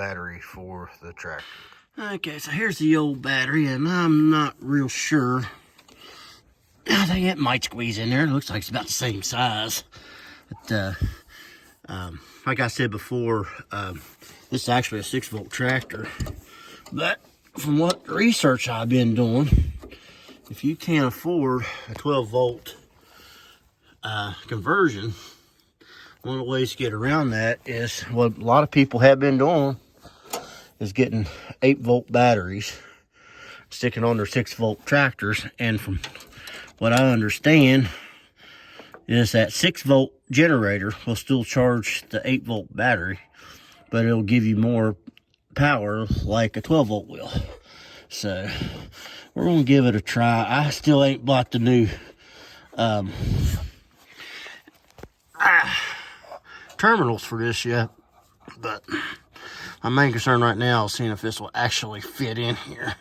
battery for the tractor. Okay, so here's the old battery, and I'm not real sure. I think it might squeeze in there. It looks like it's about the same size. But like I said before, this is actually a 6-volt tractor. But from what research I've been doing, if you can't afford a 12-volt conversion, one of the ways to get around that is what a lot of people have been doing is getting 8-volt batteries, sticking on their 6-volt tractors. And from what I understand is that 6-volt generator will still charge the 8-volt battery, but it'll give you more power like a 12-volt will. So we're gonna give it a try. I still ain't bought the new terminals for this yet, but my main concern right now is seeing if this will actually fit in here.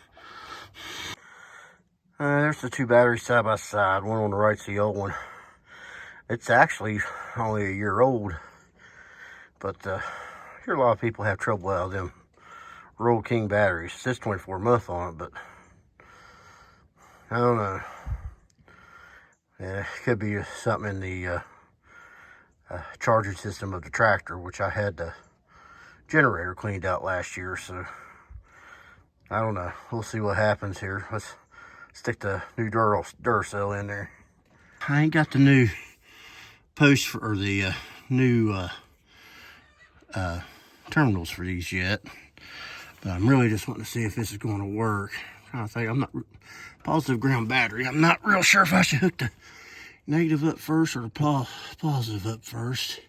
There's the two batteries side by side. One on the right's the old one. It's actually only a year old, but I hear a lot of people have trouble out of them Royal King batteries. It says 24-month on it, but I don't know. Yeah, it could be something in the charging system of the tractor, which I had the generator cleaned out last year, so I don't know. We'll see what happens here. Let's stick the new Duracell in there. I ain't got the new post for, or the new terminals for these yet, but I'm really just wanting to see if this is going to work. I'm trying to think. I'm not positive ground battery. I'm not real sure if I should hook the negative up first or the positive up first.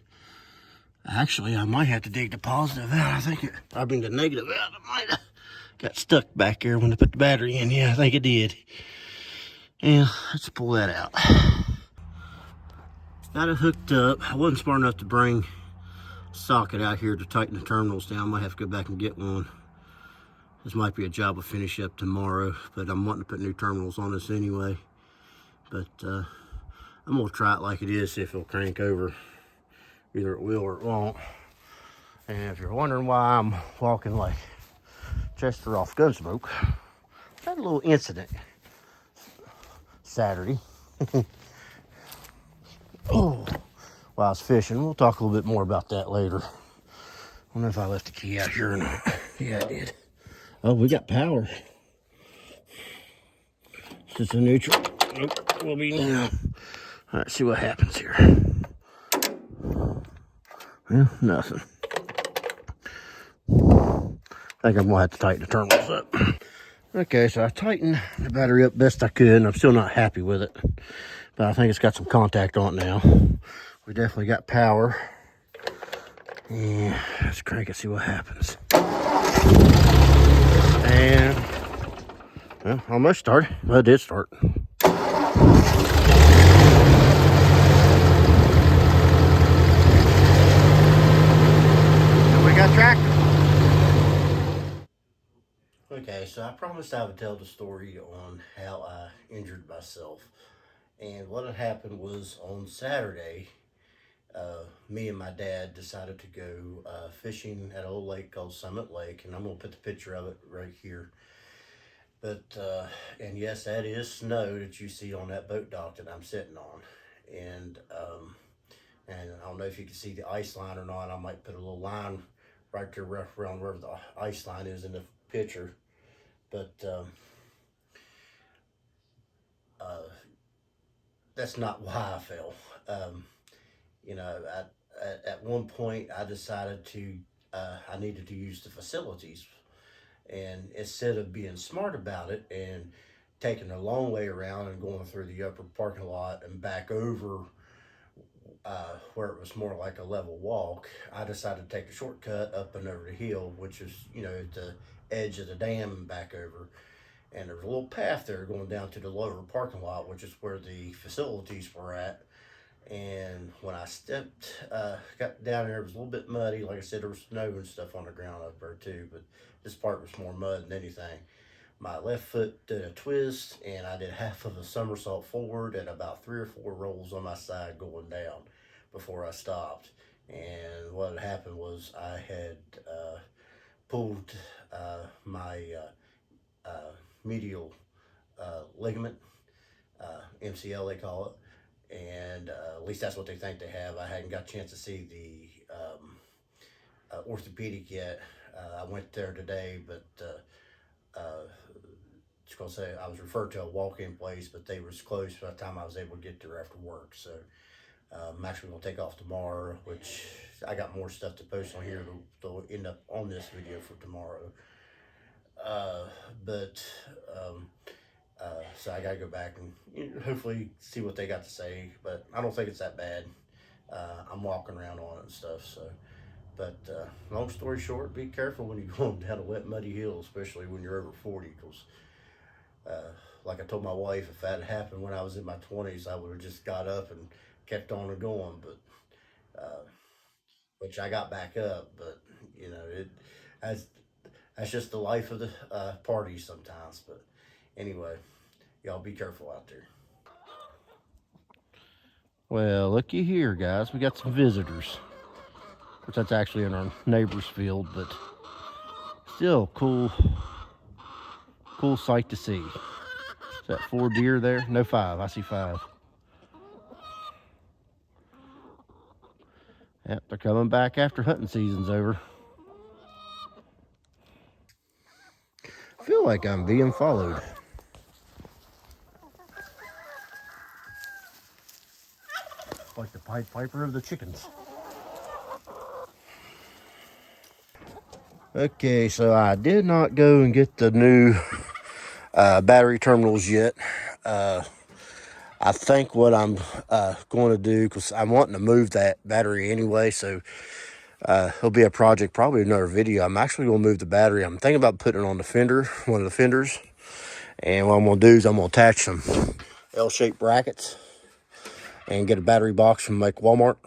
Actually, I might have to dig the positive out. I mean the negative out. It might have got stuck back there when I put the battery in. Yeah, I think it did. Yeah, let's pull that out. Got it hooked up. I wasn't smart enough to bring a socket out here to tighten the terminals down. I might have to go back and get one. This might be a job I'll finish up tomorrow, but I'm wanting to put new terminals on this anyway. But I'm gonna try it like it is, see if it'll crank over. Either it will or it won't. And if you're wondering why I'm walking like Chester off Gunsmoke, I had a little incident Saturday. Oh, while I was fishing. We'll talk a little bit more about that later. I wonder if I left the key out here or not. Yeah, I did. Oh, we got power. Is this a neutral? Nope, we'll be now. All right, see what happens here. Well, nothing. I think I'm gonna have to tighten the terminals up. Okay, so I tightened the battery up best I could, and I'm still not happy with it. But I think it's got some contact on it now. We definitely got power. Yeah, let's crank it, see what happens. And, well, almost started. Well, it did start. And we got tractor. Okay, so I promised I would tell the story on how I injured myself. And what had happened was on Saturday, me and my dad decided to go fishing at a little lake called Summit Lake, and I'm gonna put the picture of it right here. But and yes, that is snow that you see on that boat dock that I'm sitting on, and I don't know if you can see the ice line or not. I might put a little line right there around wherever the ice line is in the picture, but that's not why I fell. You know, at one point I decided to I needed to use the facilities, and instead of being smart about it and taking a long way around and going through the upper parking lot and back over where it was more like a level walk, I decided to take a shortcut up and over the hill, which is, you know, at the edge of the dam and back over. And there's a little path there going down to the lower parking lot, which is where the facilities were at. And when I got down there, it was a little bit muddy. Like I said, there was snow and stuff on the ground up there too, but this part was more mud than anything. My left foot did a twist, and I did half of a somersault forward and about 3 or 4 rolls on my side going down before I stopped. And what had happened was I had pulled my medial ligament, MCL they call it, and at least that's what they think they have. I hadn't got a chance to see the orthopedic yet. I went there today, but just gonna say I was referred to a walk-in place, but they was closed by the time I was able to get there after work. So I'm actually gonna take off tomorrow, which I got more stuff to post on here to end up on this video for tomorrow. So I gotta go back and hopefully see what they got to say, but I don't think it's that bad. I'm walking around on it and stuff, so. But long story short, be careful when you're going down a wet, muddy hill, especially when you're over 40, because like I told my wife, if that had happened when I was in my 20s, I would have just got up and kept on and going, but which I got back up, but you know, that's just the life of the party sometimes. But anyway, y'all be careful out there. Well, looky here, guys. We got some visitors. Which that's actually in our neighbor's field, but still cool sight to see. Is that 4 deer there? No, 5. I see 5. Yep, they're coming back after hunting season's over. I feel like I'm being followed. Like the Pied Piper of the chickens. Okay, so I did not go and get the new battery terminals yet. I think what I'm going to do, because I'm wanting to move that battery anyway, so it'll be a project, probably another video. I'm actually going to move the battery. I'm thinking about putting it on the fender, one of the fenders. And what I'm going to do is I'm going to attach some L-shaped brackets and get a battery box from like Walmart.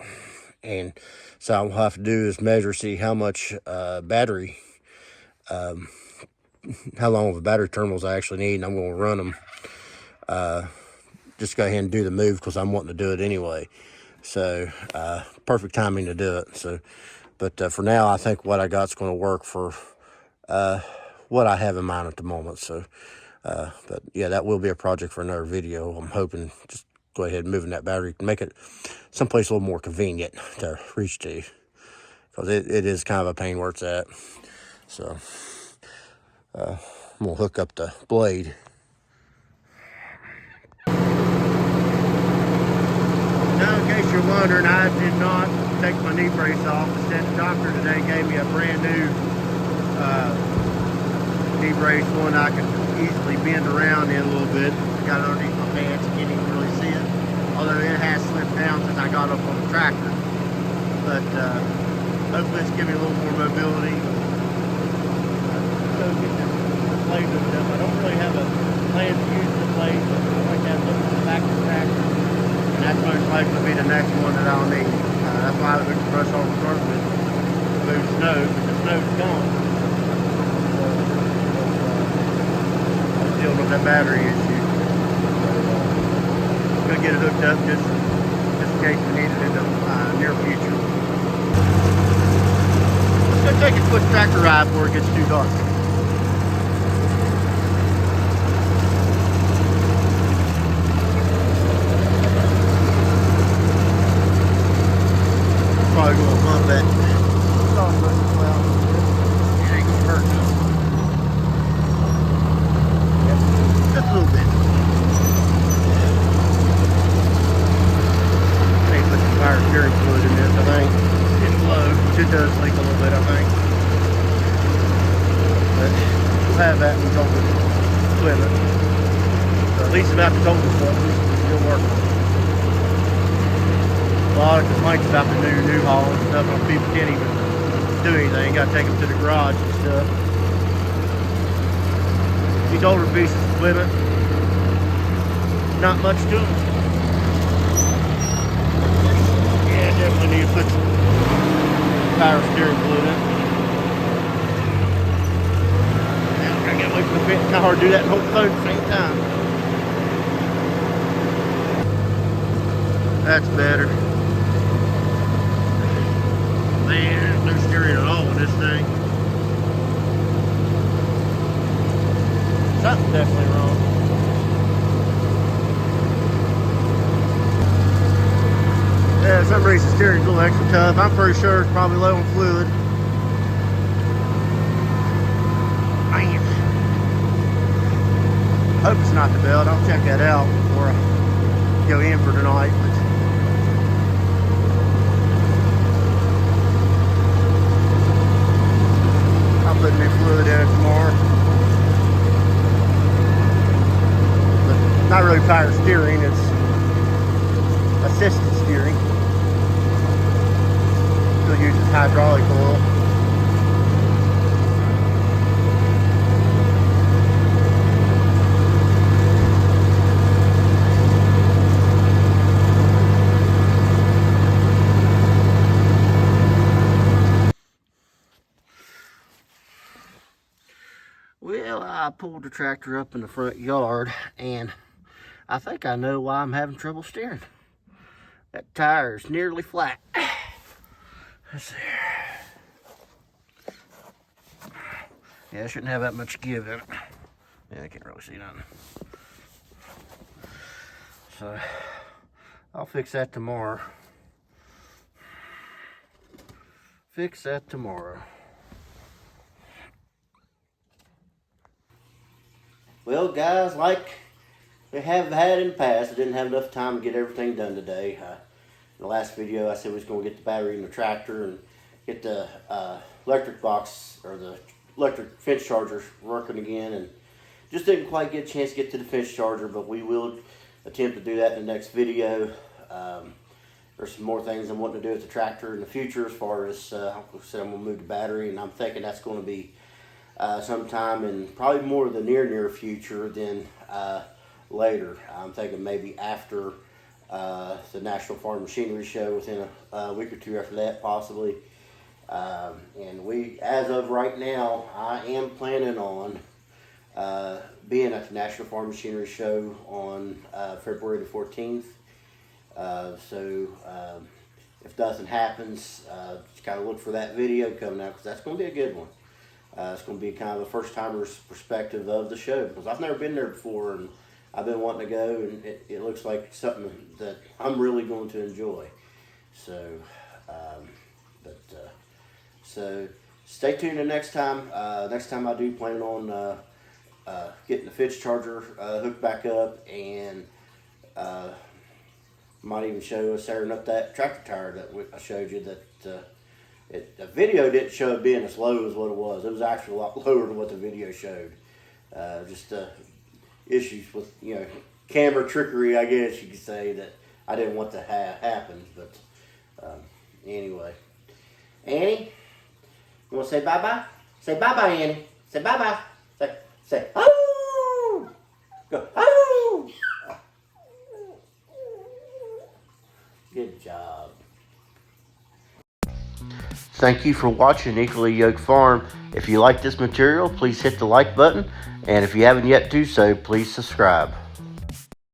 And so I'll have to do is measure, see how much battery, how long of a battery terminals I actually need, and I'm going to run them. Just go ahead and do the move because I'm wanting to do it anyway. So perfect timing to do it. So, but for now, I think what I got's going to work for what I have in mind at the moment. So, but yeah, that will be a project for another video. I'm hoping just go ahead and moving that battery to make it someplace a little more convenient to reach to, because it is kind of a pain where it's at. So I'm gonna hook up the blade. Now, in case you're wondering, I did not take my knee brace off. Instead, the doctor today gave me a brand new knee brace, one I can easily bend around in a little bit. I got it underneath my pants, you can't even really see it. Although it has slipped down since I got up on the tractor. But hopefully it's giving me a little more mobility. So get the blade hooked up. I don't really have a plan to use the blade, but I like to have it on the back of the tractor. And that's most likely to be the next one that I'll need. That's why I took the brush off the front with to move snow, but the snow's gone. I'm dealing with that battery issue. Gonna get it hooked up just in case we need it in the near future. Let's go take a quick tractor ride before it gets too dark. Probably gonna bump that. Well, it ain't gonna hurt though. Just a little bit. Power steering fluid in this, I think. It's low, which it does leak a little bit, I think. But we'll have that when we total equipment. So at least about the total stuff, it's still working. A lot of complaints about the new haul and stuff, and people can't even do anything. Got to take them to the garage and stuff. These older pieces of equipment, not much to them. Definitely need to put some power steering fluid in. Now I gotta wait for the bit. It's kind of hard to do that and hold the phone at the same time. That's better. Man, there's no steering at all with this thing. definitely wrong. Yeah, for some reason steering's a little extra tough. I'm pretty sure it's probably low on fluid. Man. Hope it's not the belt. I'll check that out before I go in for tonight. I'll put new fluid in it tomorrow. But not really power steering, it's assisted steering. Still uses hydraulic oil. Well, I pulled the tractor up in the front yard, and I think I know why I'm having trouble steering. That tire is nearly flat. Let's see. Yeah, I shouldn't have that much give in it. Yeah, I can't really see nothing. So, I'll fix that tomorrow. Fix that tomorrow. Well, guys, like we have had in the past, I didn't have enough time to get everything done today. In the last video, I said we was going to get the battery in the tractor and get the electric box or the electric fence charger working again, and just didn't quite get a chance to get to the fence charger, but we will attempt to do that in the next video. There's some more things I'm wanting to do with the tractor in the future, as far as I said, I'm going to move the battery, and I'm thinking that's going to be sometime in probably more of the near future than later. I'm thinking maybe after the National Farm Machinery Show, within a week or two after that, possibly. And we, as of right now, I am planning on being at the National Farm Machinery Show on February the 14th. So if nothing happens, just kind of look for that video coming out, because that's going to be a good one. It's going to be kind of a first-timer's perspective of the show, because I've never been there before, and I've been wanting to go, and it looks like something that I'm really going to enjoy. So, so stay tuned the next time. Next time I do plan on getting the fence charger hooked back up, and might even show us tearing up that tractor tire that I showed you. That the video didn't show it being as low as what it was. It was actually a lot lower than what the video showed. Just issues with, camera trickery, I guess you could say, that I didn't want to happen. But anyway, Annie, you want to say bye-bye? Say bye-bye, Annie. Say bye-bye. Say, oh! Go, oh! Good job. Thank you for watching Equally Yoked Farm. If you like this material, please hit the like button. And if you haven't yet do so, please subscribe.